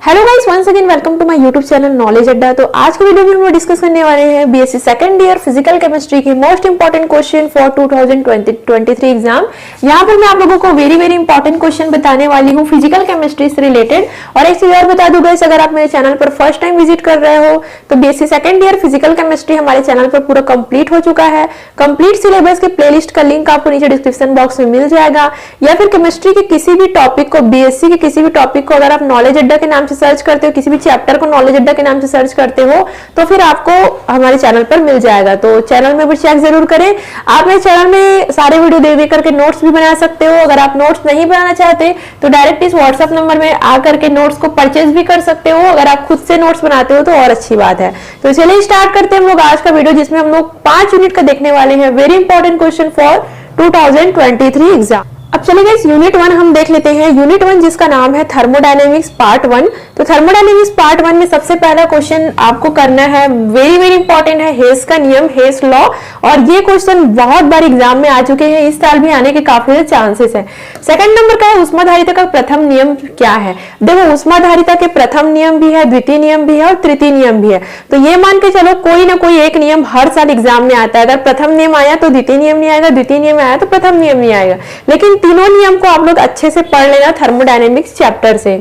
Hello guys, once again welcome to my YouTube channel knowledge Adda. तो आज के video में हम लोग डिस्कस करने वाले हैं BSc second year physical chemistry की most important question for 2023 exam. यहाँ पर मैं आप लोगों को वेरी इंपॉर्टेंट क्वेश्चन बताने वाली हूँ फिजिकल केमिस्ट्री से रिलेटेड। और एक चीज और बता दूं गाइस, अगर आप मेरे चैनल पर फर्स्ट टाइम विजिट कर रहे हो तो BSc second year physical chemistry हमारे चैनल पर पूरा कंप्लीट हो चुका है। कंप्लीट सिलेबस के प्लेलिस्ट का लिंक आपको नीचे डिस्क्रिप्शन बॉक्स में मिल जाएगा, या फिर केमिस्ट्री के किसी भी टॉपिक को, बीएससी के किसी भी टॉपिक को अगर आप नॉलेज अड्डा के नाम से सर्च करते हो, किसी भी चैप्टर को नॉलेज अड्डा के नाम से सर्च करते हो तो फिर आपको हमारे चैनल पर मिल जाएगा। तो चैनल में भी चेक जरूर करें। आप मेरे चैनल में सारे वीडियो देख करके नोट्स भी बना सकते हो। अगर आप नोट्स नहीं बनाना चाहते तो डायरेक्ट इस व्हाट्सएप नंबर में आकर के नोट्स को परचेज भी कर सकते हो। अगर आप खुद से नोट्स बनाते हो तो और अच्छी बात है। तो चलिए स्टार्ट करते हैं हम लोग आज का वीडियो, जिसमें हम लोग 5 यूनिट का देखने वाले हैं very important question for 2023 exam. अब चलिए गाइस, यूनिट 1 हम देख लेते हैं। यूनिट 1 जिसका नाम है थर्मोडायनेमिक्स पार्ट 1। तो थर्मोडायनेमिक्स पार्ट 1 में सबसे पहला क्वेश्चन आपको करना है, वेरी इंपॉर्टेंट है, हेस का नियम, हेस लॉ। और ये क्वेश्चन बहुत बार एग्जाम में आ चुके हैं, इस साल भी आने के काफी चांसेस है। सेकंड नंबर का है उष्माधारिता का प्रथम नियम क्या है। देखो, उष्माधारिता के प्रथम नियम भी है, द्वितीय नियम भी है और तृतीय नियम भी है। तो ये मान के चलो कोई ना कोई एक नियम हर साल एग्जाम में आता है। अगर प्रथम नियम आया तो द्वितीय नियम नहीं आएगा, द्वितीय नियम आया तो प्रथम नियम नहीं आएगा। लेकिन तीनों नियम को आप लोग अच्छे से पढ़ लेना थर्मोडायनेमिक्स चैप्टर से।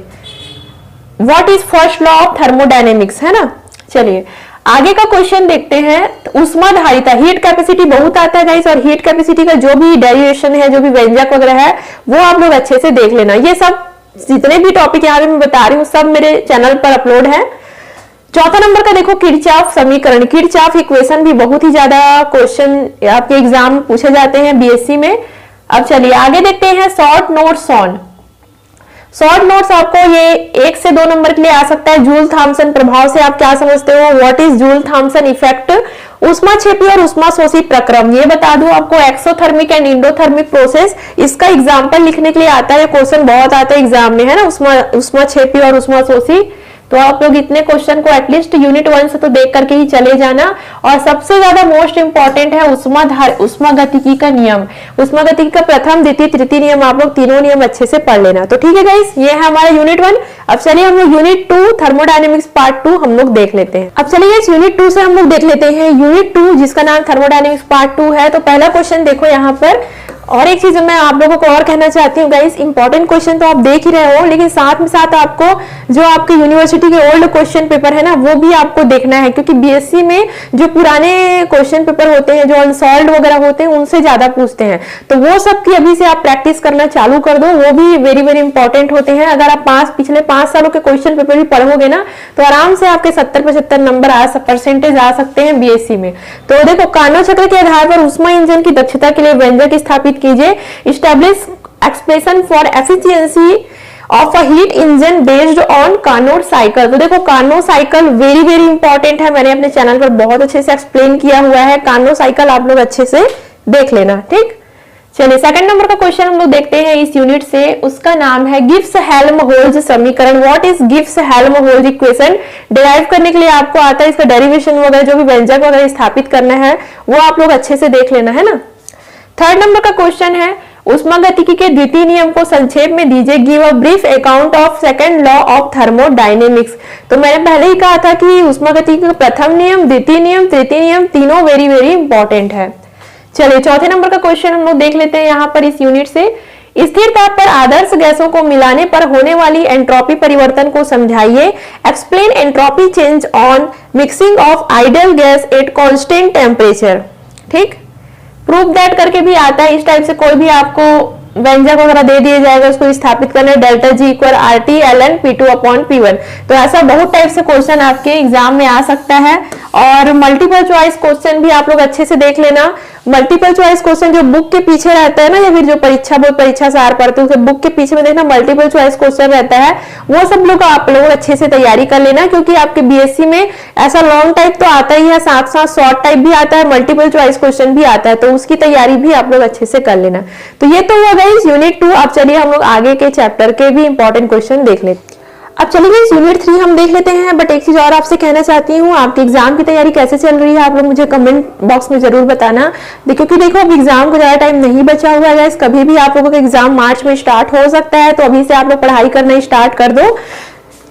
What is first law of thermodynamics, है ना। चलिए आगे का क्वेश्चन देखते हैं। उष्माधारिता, हीट कैपेसिटी बहुत आता है गाइस, और हीट कैपेसिटी का जो भी डेरिवेशन है, जो भी व्यंजक वगैरह है, वो आप लोग अच्छे से देख लेना। ये सब जितने भी टॉपिक यहाँ पे मैं बता रही हूँ सब मेरे चैनल पर अपलोड है। चौथा नंबर का देखो, किरचॉफ समीकरण, किरचॉफ इक्वेशन भी बहुत ही ज्यादा क्वेश्चन आपके एग्जाम में पूछे जाते हैं बीएससी में। अब चलिए आगे देखते हैं short notes on. Short notes आपको ये 1 से 2 नंबर के लिए आ सकता है। जूल थॉमसन प्रभाव से आप क्या समझते हो, what is Joule Thomson effect. उष्माक्षेपी और उष्माशोषी प्रक्रम, ये बता दूं आपको, एक्सोथर्मिक एंड इंडोथर्मिक प्रोसेस, इसका एग्जांपल लिखने के लिए आता है। क्वेश्चन बहुत आता है एग्जाम में, है ना, उष्माक्षेपी और उष्माशोषी। तो आप लोग इतने क्वेश्चन को एटलीस्ट यूनिट 1 से तो देख करके ही चले जाना। और सबसे ज्यादा मोस्ट इंपॉर्टेंट है उष्मागतिकी का नियम। उष्मागतिकी का प्रथम, द्वितीय, तृतीय नियम, आप लोग तीनों नियम अच्छे से पढ़ लेना। तो ठीक है गाइस, ये है हमारा यूनिट 1। अब चलिए हम लोग यूनिट 2 थर्मोडायनेमिक्स पार्ट 2 हम लोग देख लेते हैं। अब चलिए गाइस, यूनिट 2 से हम लोग देख लेते हैं यूनिट 2 जिसका नाम थर्मोडायनेमिक्स पार्ट 2 है। तो पहला क्वेश्चन देखो यहाँ पर। और एक चीज मैं आप लोगों को और कहना चाहती हूँ गाइस, इंपॉर्टेंट क्वेश्चन तो आप देख ही रहे हो, लेकिन साथ में साथ आपको जो आपके यूनिवर्सिटी के ओल्ड क्वेश्चन पेपर है ना, वो भी आपको देखना है। क्योंकि बीएससी में जो पुराने क्वेश्चन पेपर होते हैं, जो अनसॉल्व्ड वगैरह होते हैं, उनसे ज्यादा पूछते हैं। तो वो सब की अभी से आप प्रैक्टिस करना चालू कर दो, वो भी वेरी इंपॉर्टेंट होते हैं। अगर आप पिछले 5 सालों के क्वेश्चन पेपर भी पढ़ोगे ना, तो आराम से आपके 70-75 नंबर परसेंटेज आ सकते हैं बीएससी में। तो देखो, कार्नोट चक्र के आधार पर ऊष्मा इंजन की दक्षता के लिए व्यंजक स्थापित कीजिए। Establish expression for efficiency of a heat engine based on Carnot cycle. तो देखो, कार्नोट साइकिल वेरी इंपॉर्टेंट है। मैंने अपने चैनल पर बहुत अच्छे से एक्सप्लेन किया हुआ है। कार्नोट साइकिल आप लोग अच्छे से देख लेना, ठीक। चलिए सेकंड नंबर का क्वेश्चन हम लोग देखते हैं इस यूनिट से। उसका नाम है गिब्स हेल्महोल्ट्ज समीकरण। What is Gibbs Helmholtz equation. Derive करने के लिए आपको आता है, इसका डेरिवेशन वगैरह जो भी व्यंजक वगैरह स्थापित करना है वो आप लोग अच्छे से देख लेना, है ना। थर्ड नंबर का क्वेश्चन है, उष्मागतिकी के द्वितीय नियम को संक्षेप में दीजिए। Give a brief account of second law of thermodynamics. तो मैंने पहले ही कहा था कि उष्मागतिकी का प्रथम नियम, द्वितीय नियम, तृतीय नियम, तीनों वेरी इंपॉर्टेंट है। चलिए चौथे नंबर का क्वेश्चन हम लोग देख लेते हैं यहाँ पर इस यूनिट से। स्थिर ताप पर आदर्श गैसों को मिलाने पर होने वाली एंट्रोपी परिवर्तन को समझाइए। Explain entropy change on mixing of ideal gas at constant temperature, ठीक। प्रूफ दैट करके भी आता है। इस टाइप से कोई भी आपको व्यंजक वगैरह दे दिया जाएगा, उसको स्थापित करना है। Delta G equal RT ln P2 upon P1। तो ऐसा बहुत टाइप से क्वेश्चन आपके एग्जाम में आ सकता है। और मल्टीपल चॉइस क्वेश्चन भी आप लोग अच्छे से देख लेना। मल्टीपल चॉइस क्वेश्चन जो बुक के पीछे रहता है ना, या फिर जो परीक्षा सार पढ़ते हो, बुक के पीछे में देखना मल्टीपल चॉइस क्वेश्चन रहता है, वो सब लोग आप लोग अच्छे से तैयारी कर लेना। क्योंकि आपके बीएससी में ऐसा लॉन्ग टाइप तो आता ही है, साथ साथ शॉर्ट टाइप भी आता है, मल्टीपल चॉइस क्वेश्चन भी आता है। तो उसकी तैयारी भी आप लोग अच्छे से कर लेना। तो ये तो हुआ गाइस यूनिट 2। अब चलिए हम लोग आगे के चैप्टर के भी इंपॉर्टेंट क्वेश्चन देख लेते हैं। अब चलिए गाइस यूनिट 3 हम देख लेते हैं। बट एक चीज और आपसे कहना चाहती हूँ, आपके एग्जाम की तैयारी कैसे चल रही है आप लोग मुझे कमेंट बॉक्स में जरूर बताना। क्योंकि देखो, अब एग्जाम को ज्यादा टाइम नहीं बचा हुआ है गाइस। कभी भी आप लोगों का एग्जाम मार्च में स्टार्ट हो सकता है, तो अभी से आप लोग पढ़ाई करना स्टार्ट कर दो।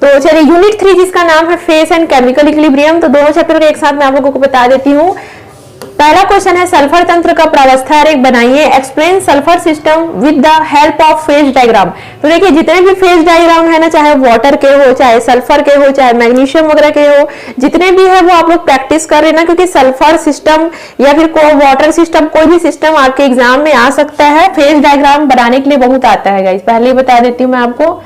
तो चलिए यूनिट 3 जिसका नाम है फेस एंड केमिकल इक्विलिब्रियम, तो दोनों चैप्टर को एक साथ मैं आप लोगों को बता देती हूँ। पहला क्वेश्चन है सल्फर तंत्र का प्रावस्था आरेख बनाइए, explain sulphur system with the help of phase diagram. तो देखिए जितने भी फेज डायग्राम है ना, चाहे वाटर के हो, चाहे सल्फर के हो, चाहे मैग्नीशियम वगैरह के हो, जितने भी है वो आप लोग प्रैक्टिस कर रहे ना, क्योंकि सल्फर सिस्टम या फिर वाटर सिस्टम, कोई भी सिस्टम आपके एग्जाम में आ सकता है। फेज डायग्राम बनाने के लिए बहुत आता है गाइस, पहले ही बता देती हूँ मैं आपको।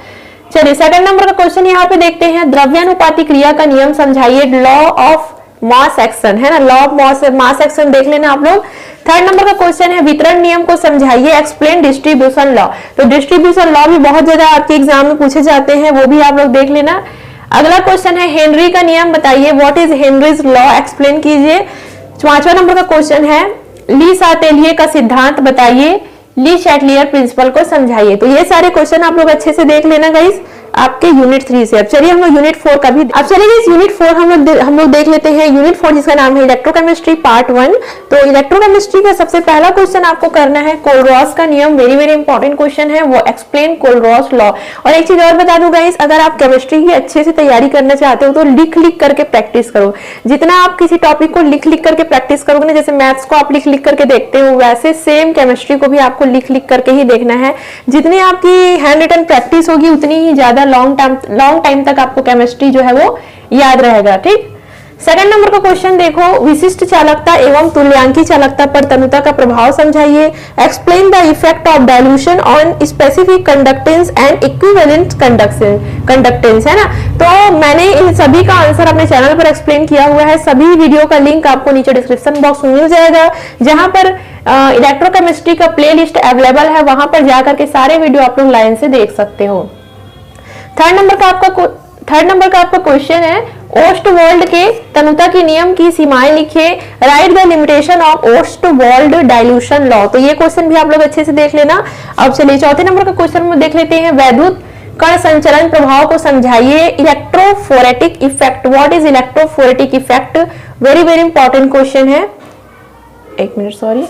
चलिए सेकंड नंबर का क्वेश्चन यहाँ पे देखते हैं, द्रव्यानुपाती क्रिया का नियम समझाइए, लॉ ऑफ मास एक्शन है ना, लॉ ऑफ मास एक्शन देख लेना आप लोग। थर्ड नंबर का क्वेश्चन है वितरण नियम को समझाइए, एक्सप्लेन डिस्ट्रीब्यूशन लॉ। तो डिस्ट्रीब्यूशन लॉ भी बहुत ज्यादा आपके एग्जाम में पूछे जाते हैं, वो भी आप लोग देख लेना। अगला क्वेश्चन है हेनरी का नियम बताइए, what is Henry's law, explain कीजिए। पांचवा नंबर का क्वेश्चन है ली सातेलिए का सिद्धांत बताइए, ली शैटलियर प्रिंसिपल को समझाइए। तो ये सारे क्वेश्चन आप लोग अच्छे से देख लेना गाइस आपके यूनिट 3 से। अब चलिए हम लोग यूनिट 4 का भी, अब चलिए इस यूनिट 4 हम लोग देख लेते हैं। यूनिट 4 जिसका नाम है इलेक्ट्रोकेमिस्ट्री पार्ट 1। तो इलेक्ट्रोकेमिस्ट्री का सबसे पहला क्वेश्चन आपको करना है कोलरॉस का नियम, वेरी वेरी इंपॉर्टेंट क्वेश्चन है वो, एक्सप्लेन कोलरॉस लॉ। और एक चीज और बता दूं गाइस, अगर आप केमिस्ट्री की अच्छे से तैयारी करना चाहते हो तो लिख लिख करके प्रैक्टिस करो। जितना आप किसी टॉपिक को लिख लिख करके प्रैक्टिस करोगे ना, जैसे मैथ्स को आप लिख लिख करके देखते हो, वैसे सेम केमिस्ट्री को भी आपको लिख लिख करके ही देखना है। जितनी आपकी हैंड रिटन प्रैक्टिस होगी उतनी ही ज्यादा लॉन्ग टाइम तक आपको केमिस्ट्री जो है वो याद रहेगा। ठीक, सेकंड नंबर का क्वेश्चन देखो, विशिष्ट चालकता एवं तुल्यांकी चालकता पर तनुता का प्रभाव समझाइए, explain the effect of dilution on specific conductance and equivalent conductance है ना। तो मैंने इन सभी का आंसर अपने चैनल पर एक्सप्लेन किया हुआ है, सभी वीडियो का लिंक आपको नीचे डिस्क्रिप्शन बॉक्स में मिल जाएगा, जहां पर इलेक्ट्रोकेमिस्ट्री का प्ले लिस्ट अवेलेबल है, वहां पर जाकर के सारे वीडियो आप लोग लाइन से देख सकते हो। थर्ड नंबर का आपका क्वेश्चन है ओस्टवाल्ड के तनुता की नियम की सीमाएं लिखिए, right the limitation of Ostwald dilution law. तो ये क्वेश्चन भी आप लोग अच्छे से देख लेना। अब चलिए चौथे नंबर का क्वेश्चन में देख लेते हैं, वैद्युत कण संचलन प्रभाव को समझाइए, electrophoretic effect, what is electrophoretic effect, very very important question है। एक मिनट सॉरी।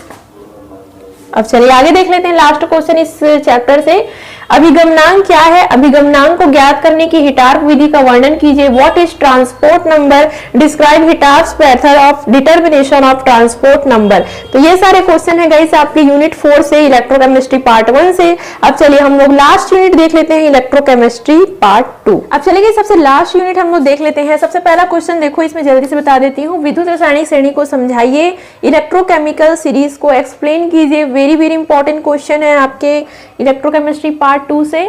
अब चलिए आगे देख लेते हैं लास्ट क्वेश्चन इस चैप्टर से, अभिगमनांक क्या है, अभिगमनांक को ज्ञात करने की हिटार्फ विधि का वर्णन कीजिए, what is transport number, describe Hittorf method of determination of transport number. तो ये सारे क्वेश्चन है गाइस आपके यूनिट 4 से, इलेक्ट्रोकेमिस्ट्री पार्ट 1 से। अब चलिए हम लोग लास्ट यूनिट देख लेते हैं, इलेक्ट्रोकेमिस्ट्री पार्ट 2। अब चलिए सबसे लास्ट यूनिट हम लोग देख लेते हैं। सबसे पहला क्वेश्चन देखो, इसमें जल्दी से बता देती हूँ, विद्युत रासायनिक श्रेणी को समझाइए, इलेक्ट्रोकेमिकल सीरीज को एक्सप्लेन कीजिए, वेरी वेरी इंपॉर्टेंट क्वेश्चन है आपके इलेक्ट्रोकेमिस्ट्री पार्ट 2 से।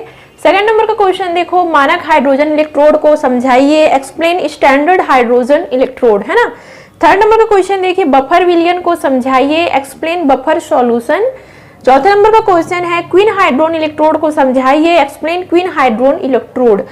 सेकंड नंबर का क्वेश्चन देखो, मानक हाइड्रोजन इलेक्ट्रोड को समझाइए, एक्सप्लेन स्टैंडर्ड हाइड्रोजन इलेक्ट्रोड है ना। थर्ड नंबर का क्वेश्चन देखिए, बफर विलयन को समझाइए, एक्सप्लेन बफर सॉल्यूशन। चौथे नंबर का क्वेश्चन है क्वीन हाइड्रोन इलेक्ट्रोड को समझाइए, एक्सप्लेन क्वीन हाइड्रोन इलेक्ट्रोड।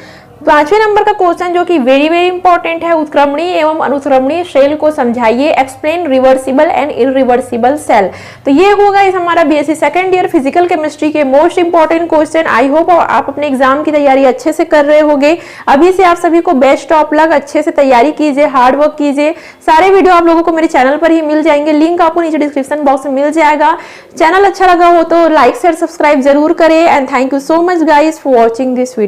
पांचवें नंबर का क्वेश्चन जो कि वेरी वेरी इंपॉर्टेंट है, उत्क्रमणीय एवं अनुक्रमणीय शेल को समझाइए, explain reversible and irreversible cell. तो ये होगा इस हमारा BSc second year physical chemistry के most important question. I hope आप अपने एग्जाम की तैयारी अच्छे से कर रहे होंगे। अभी से आप सभी को बेस्ट ऑफ लक, अच्छे से तैयारी कीजिए, हार्ड वर्क कीजिए। सारे वीडियो आप लोगों को मेरे चैनल पर ही मिल जाएंगे, लिंक आपको नीचे डिस्क्रिप्शन बॉक्स में मिल जाएगा। चैनल अच्छा लगा हो तो लाइक शेयर सब्सक्राइब जरूर करें and thank you so much guys for watching this video.